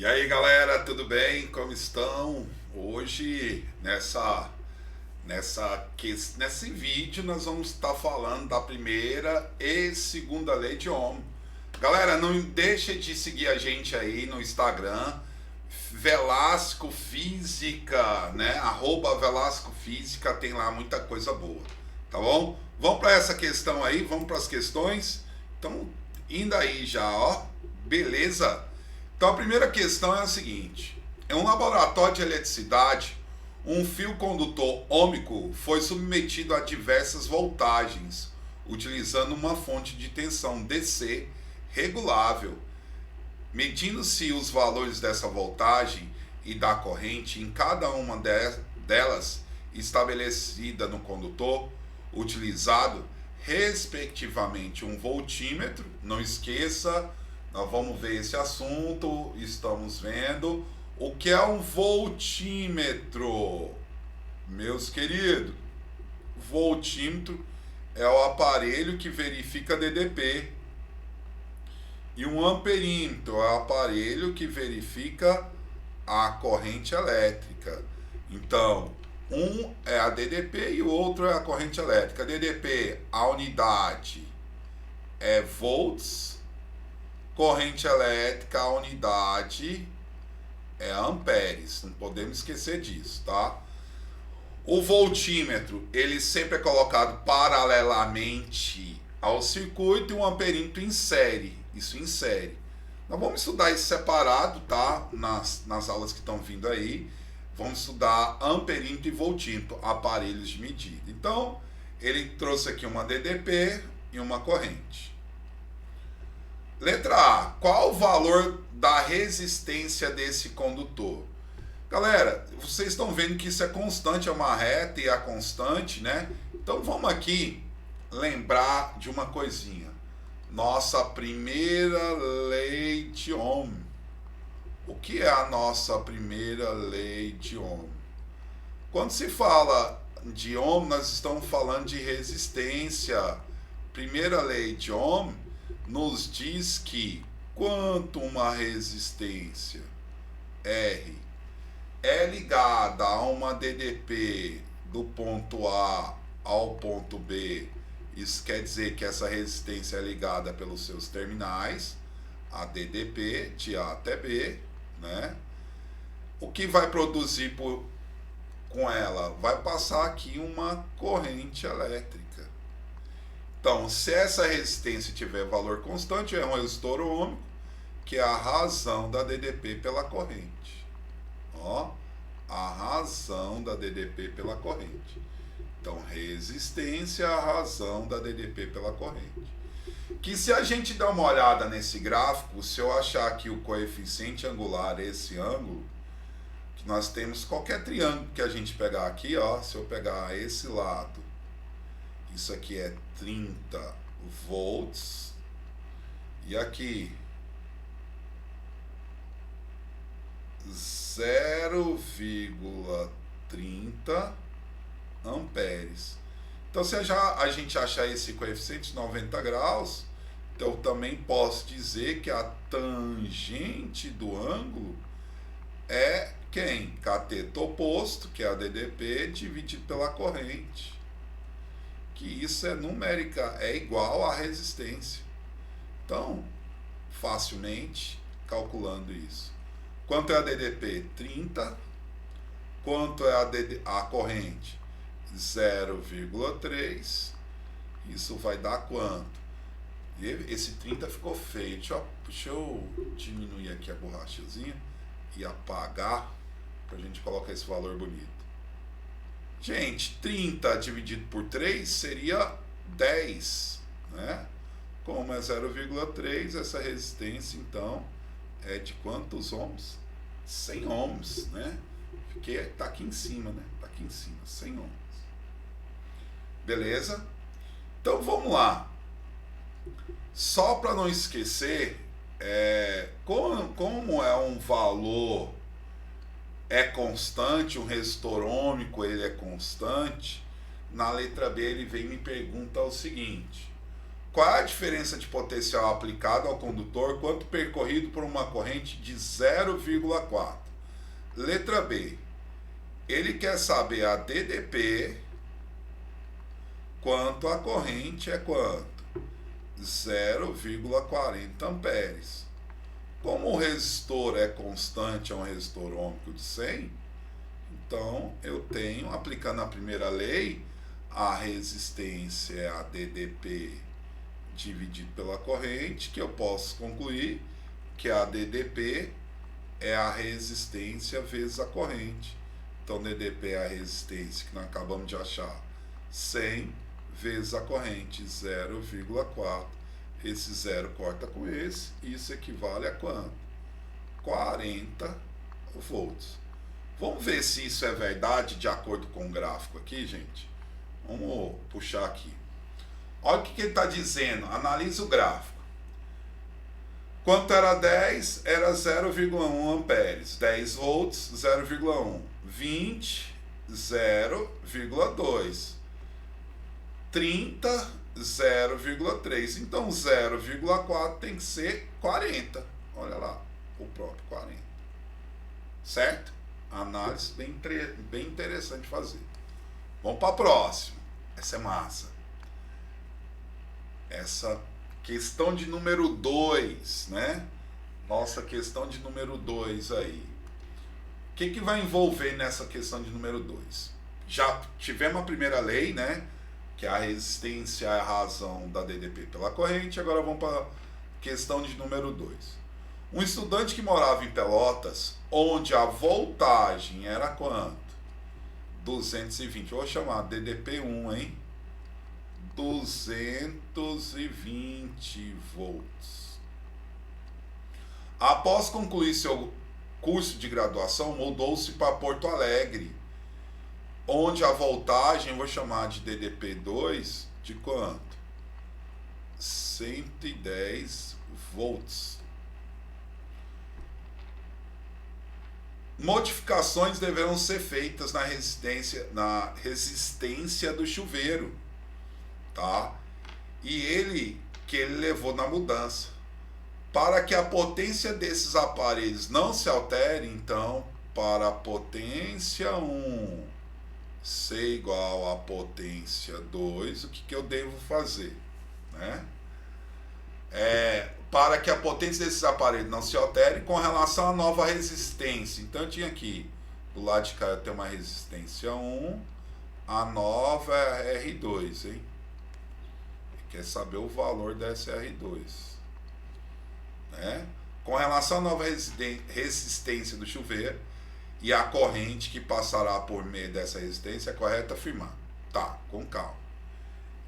E aí galera, tudo bem? Como estão? Hoje, nesse vídeo, nós vamos estar falando da primeira e segunda lei de Ohm. Galera, não deixa de seguir a gente aí no Instagram, Velasco Física, né? @Velasco Física, tem lá muita coisa boa, tá bom? Vamos para essa questão aí, vamos para as questões. Então, indo aí já, ó, beleza? Então a primeira questão é a seguinte: em um laboratório de eletricidade, um fio condutor ôhmico foi submetido a diversas voltagens, utilizando uma fonte de tensão DC regulável. Medindo-se os valores dessa voltagem e da corrente em cada uma delas estabelecida no condutor, utilizado respectivamente um voltímetro, não esqueça. Nós vamos ver esse assunto, estamos vendo o que é um voltímetro. Meus queridos, voltímetro é o aparelho que verifica DDP. E um amperímetro é o aparelho que verifica a corrente elétrica. Então, um é a DDP e o outro é a corrente elétrica. DDP, a unidade é volts. Corrente elétrica, a unidade é amperes, não podemos esquecer disso, tá? O voltímetro, ele sempre é colocado paralelamente ao circuito e um amperímetro em série, isso em série. Nós vamos estudar isso separado, tá? Nas aulas que estão vindo aí, vamos estudar amperímetro e voltímetro, aparelhos de medida. Então, ele trouxe aqui uma DDP e uma corrente. Letra A. Qual o valor da resistência desse condutor? Galera, vocês estão vendo que isso é constante, é uma reta e a constante, né? Então vamos aqui lembrar de uma coisinha. Nossa primeira lei de Ohm. O que é a nossa primeira lei de Ohm? Quando se fala de Ohm, nós estamos falando de resistência. Primeira lei de Ohm nos diz que quanto uma resistência R é ligada a uma DDP do ponto A ao ponto B, isso quer dizer que essa resistência é ligada pelos seus terminais, a DDP de A até B, né? O que vai produzir com ela? Vai passar aqui uma corrente elétrica. Então, se essa resistência tiver valor constante, é um resistor ôhmico, que é a razão da DDP pela corrente. Ó, a razão da DDP pela corrente. Então, resistência é a razão da DDP pela corrente. Que se a gente der uma olhada nesse gráfico, se eu achar aqui o coeficiente angular, esse ângulo, que nós temos qualquer triângulo que a gente pegar aqui, ó, se eu pegar esse lado, isso aqui é 30 volts. E aqui 0,30 amperes. Então, se a gente achar esse coeficiente de 90 graus, então eu também posso dizer que a tangente do ângulo é quem? Cateto oposto, que é a DDP, dividido pela corrente. Que isso é numérica, é igual à resistência. Então, facilmente calculando isso. Quanto é a DDP? 30. Quanto é a corrente? 0,3. Isso vai dar quanto? Esse 30 ficou feio. Deixa eu diminuir aqui a borrachazinha e apagar para a gente colocar esse valor bonito. Gente, 30 dividido por 3 seria 10, né? Como é 0,3, essa resistência, então, é de quantos ohms? 100 ohms, né? Tá aqui em cima, né? Tá aqui em cima, 100 ohms. Beleza? Então, vamos lá. Só para não esquecer, como é um valor é constante, um resistor ôhmico ele é constante, na letra B ele vem e me pergunta o seguinte: Qual é a diferença de potencial aplicado ao condutor quanto percorrido por uma corrente de 0,4? Letra B. Ele quer saber a DDP quanto a corrente é quanto? 0,40 amperes. Como o resistor é constante, é um resistor ôhmico de 100, então eu tenho, aplicando a primeira lei, a resistência é a DDP dividido pela corrente, que eu posso concluir que a DDP é a resistência vezes a corrente. Então, DDP é a resistência que nós acabamos de achar, 100 vezes a corrente, 0,4. Esse zero corta com esse, isso equivale a quanto? 40 volts. Vamos ver se isso é verdade de acordo com o gráfico aqui, gente. Vamos puxar aqui. Olha o que ele está dizendo, analisa o gráfico. Quanto era 10? Era 0,1 amperes. 10 volts, 0,1. 20, 0,2. 30, 0,3. Então 0,4 tem que ser 40. Olha lá, o próprio 40. Certo? Análise bem interessante fazer. Vamos para a próxima. Essa é massa. Essa questão de número 2, né? Nossa questão de número 2 aí. O que vai envolver nessa questão de número 2? Já tivemos a primeira lei, né? Que a resistência é a razão da DDP pela corrente. Agora vamos para a questão de número 2. Um estudante que morava em Pelotas, onde a voltagem era quanto? 220. Vou chamar DDP1, hein? 220 volts. Após concluir seu curso de graduação, mudou-se para Porto Alegre, onde a voltagem, vou chamar de DDP2, de quanto? 110 volts. Modificações deverão ser feitas na resistência do chuveiro, tá? E ele levou na mudança. Para que a potência desses aparelhos não se altere, então, para a potência 1 ser igual à potência 2, o que eu devo fazer, né? Para que a potência desses aparelhos não se altere com relação à nova resistência. Então eu tinha aqui, do lado de cá eu tenho uma resistência 1, a nova é R2, hein? Quer saber o valor dessa R2, né? Com relação à nova resistência do chuveiro e a corrente que passará por meio dessa resistência, é correto afirmar. Tá, com calma.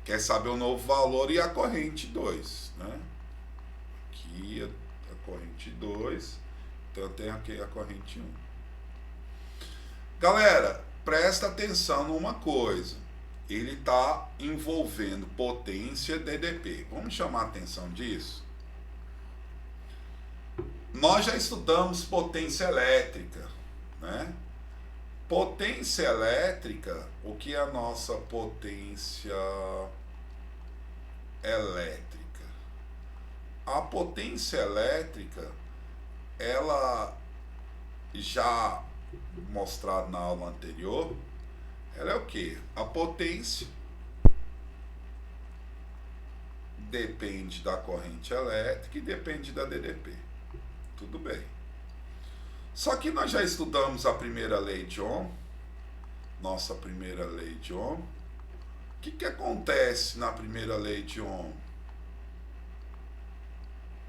Quer saber o novo valor e a corrente 2, né? Aqui a corrente 2, então eu tenho aqui a corrente 1. Galera, presta atenção numa coisa. Ele está envolvendo potência DDP. Vamos chamar a atenção disso? Nós já estudamos potência elétrica, né? Potência elétrica, o que é a nossa potência elétrica? A potência elétrica, ela já mostrada na aula anterior, ela é o que? A potência depende da corrente elétrica e depende da DDP. Tudo bem. Só que nós já estudamos a primeira lei de Ohm, nossa primeira lei de Ohm. O que acontece na primeira lei de Ohm?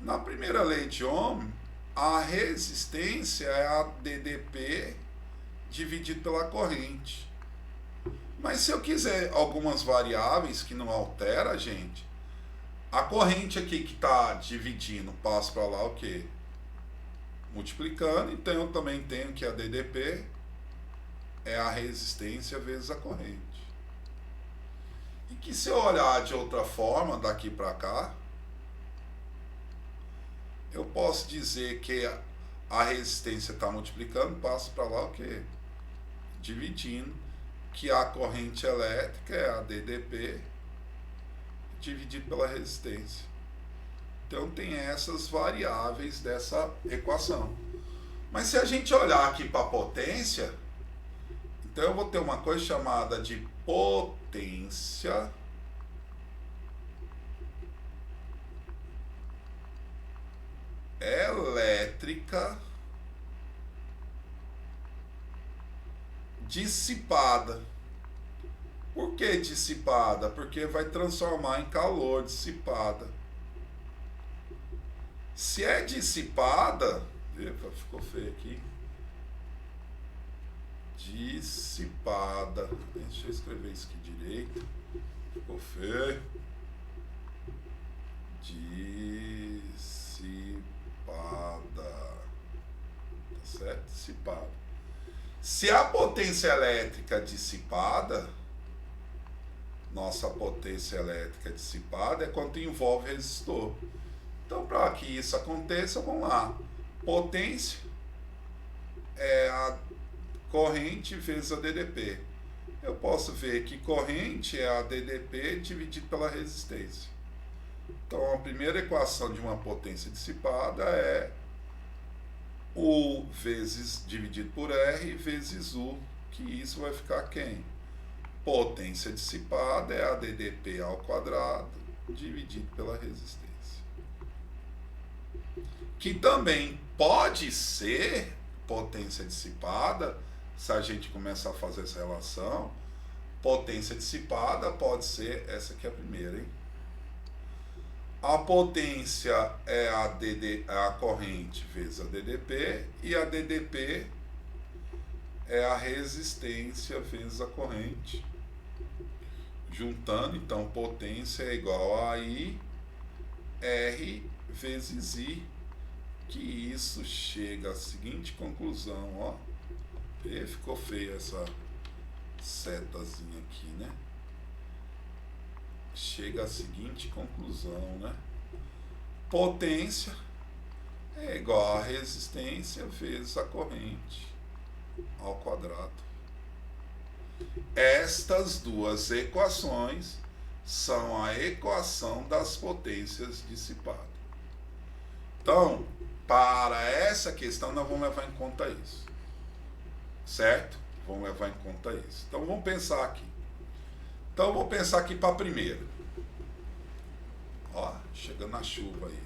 Na primeira lei de Ohm, a resistência é a DDP dividido pela corrente. Mas se eu quiser algumas variáveis que não altera, gente, a corrente aqui que está dividindo, passo para lá o quê? Multiplicando, então eu também tenho que a DDP é a resistência vezes a corrente. E que se eu olhar de outra forma, daqui para cá, eu posso dizer que a resistência está multiplicando, passo para lá o quê? Dividindo, que a corrente elétrica é a DDP dividido pela resistência. Então tem essas variáveis dessa equação. Mas se a gente olhar aqui para a potência, então eu vou ter uma coisa chamada de potência elétrica dissipada. Por que dissipada? Porque vai transformar em calor dissipada. Se é dissipada, epa, ficou feio aqui. Dissipada. Deixa eu escrever isso aqui direito. Ficou feio. Dissipada. Tá certo? Dissipada. Se a potência elétrica dissipada, nossa potência elétrica dissipada é quanto envolve resistor. Então, para que isso aconteça, vamos lá. Potência é a corrente vezes a DDP. Eu posso ver que corrente é a DDP dividido pela resistência. Então, a primeira equação de uma potência dissipada é U vezes dividido por R vezes U, que isso vai ficar quem? Potência dissipada é a DDP ao quadrado dividido pela resistência. Que também pode ser potência dissipada, se a gente começar a fazer essa relação, potência dissipada pode ser, essa aqui é a primeira, hein? A potência é a corrente vezes a DDP, e a DDP é a resistência vezes a corrente. Juntando, então, potência é igual a I, R vezes I, que isso chega à seguinte conclusão, ó. E ficou feia essa setazinha aqui, né? Chega à seguinte conclusão, né? Potência é igual a resistência vezes a corrente ao quadrado. Estas duas equações são a equação das potências dissipadas. Então, para essa questão, nós vamos levar em conta isso. Certo? Vamos levar em conta isso. Então, vamos pensar aqui. Então, eu vou pensar aqui para a primeira. Ó, chegando a chuva aí.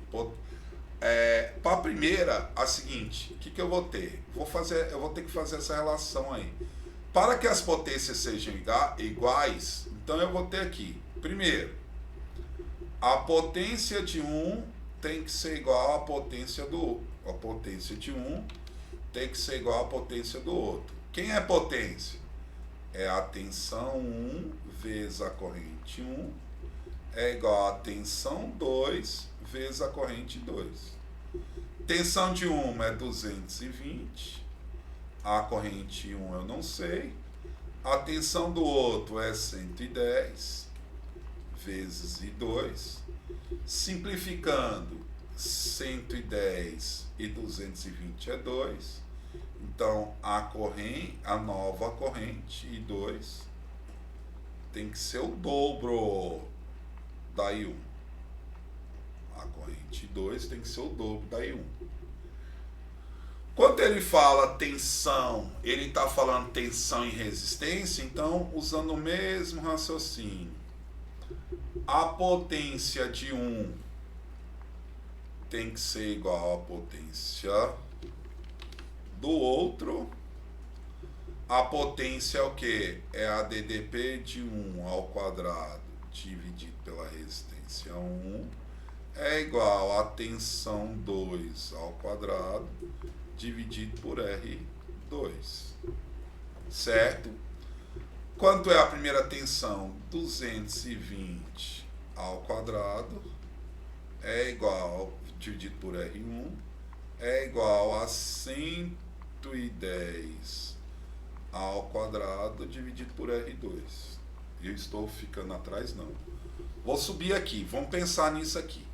Para a primeira, a seguinte, o que eu vou ter? Eu vou ter que fazer essa relação aí. Para que as potências sejam iguais, então eu vou ter aqui, primeiro, a potência de um tem que ser igual à potência do outro. A potência de um tem que ser igual à potência do outro. Quem é potência? É a tensão 1 vezes a corrente 1 é igual a tensão 2 vezes a corrente 2. Tensão de uma é 220, a corrente 1 eu não sei, a tensão do outro é 110 vezes I2, simplificando, 110 e 220 é 2, então a nova corrente I2 tem que ser o dobro da I1. A corrente 2 tem que ser o dobro da I1. Quando ele fala tensão, ele está falando tensão e resistência, então, usando o mesmo raciocínio. A potência de um tem que ser igual à potência do outro. A potência é o quê? É a DDP de 1 ao quadrado dividido pela resistência 1 é igual a tensão 2 ao quadrado dividido por R2. Certo? Quanto é a primeira tensão? 220 ao quadrado é igual, dividido por R1, é igual a 110 ao quadrado dividido por R2. Eu estou ficando atrás, não. Vou subir aqui, vamos pensar nisso aqui.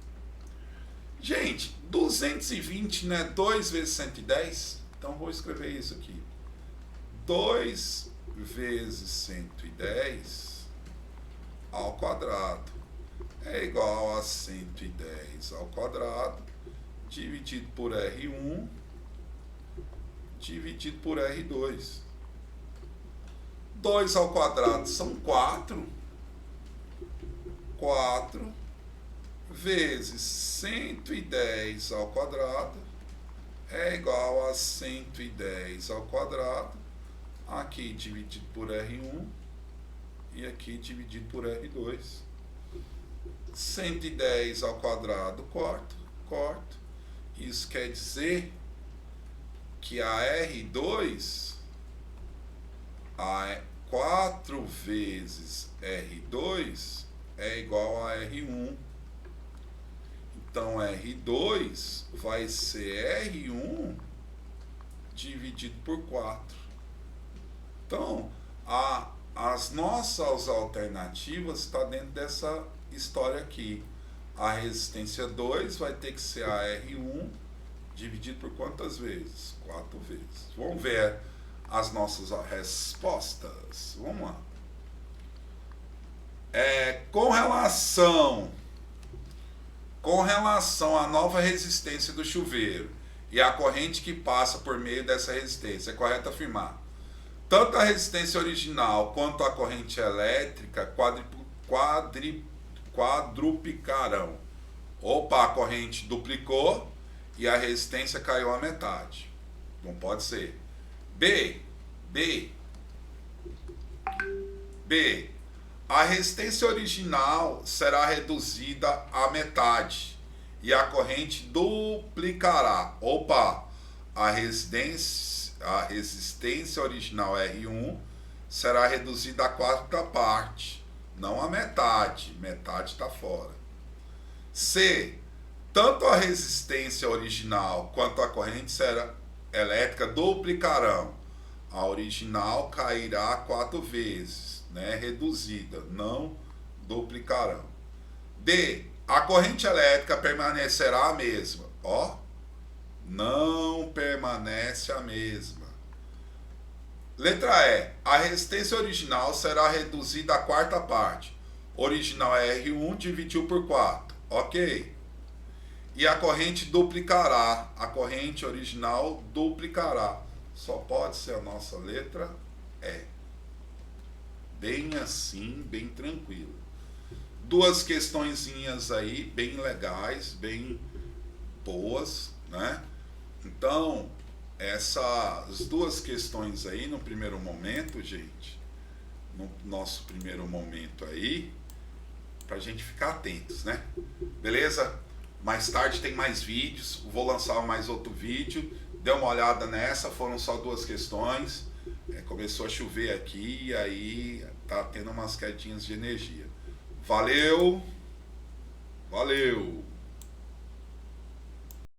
Gente, 220 não é 2 vezes 110? Então vou escrever isso aqui. 2 vezes 110 ao quadrado é igual a 110 ao quadrado, dividido por R1, dividido por R2. 2 ao quadrado são 4. 4 vezes 110 ao quadrado é igual a 110 ao quadrado, aqui dividido por R1 e aqui dividido por R2. 110 ao quadrado, corto. Isso quer dizer que a R2, 4 vezes R2 é igual a R1. Então, R2 vai ser R1 dividido por 4. Então, as nossas alternativas estão dentro dessa história aqui. A resistência 2 vai ter que ser a R1 dividido por quantas vezes? 4 vezes. Vamos ver as nossas respostas. Vamos lá. Com relação à nova resistência do chuveiro e a corrente que passa por meio dessa resistência, é correto afirmar: tanto a resistência original quanto a corrente elétrica quadruplicarão. Opa, a corrente duplicou e a resistência caiu à metade. Não pode ser. B. A resistência original será reduzida à metade e a corrente duplicará. Opa, a resistência original R1 será reduzida à quarta parte, não à metade. Metade está fora. C. Tanto a resistência original quanto a corrente elétrica duplicarão. A original cairá 4 vezes, né? Reduzida, não duplicarão. D. A corrente elétrica permanecerá a mesma. Não permanece a mesma. Letra E. A resistência original será reduzida à quarta parte. Original é R1, dividiu por 4. Ok. E a corrente duplicará. A corrente original duplicará. Só pode ser a nossa letra E. Bem assim, bem tranquilo. Duas questõezinhas aí, bem legais, bem boas, né? Então, essas duas questões aí, no primeiro momento, gente, no nosso primeiro momento aí, pra gente ficar atentos, né? Beleza? Mais tarde tem mais vídeos, vou lançar mais outro vídeo. Dê uma olhada nessa, foram só duas questões. Começou a chover aqui e aí tá tendo umas quedinhas de energia. Valeu!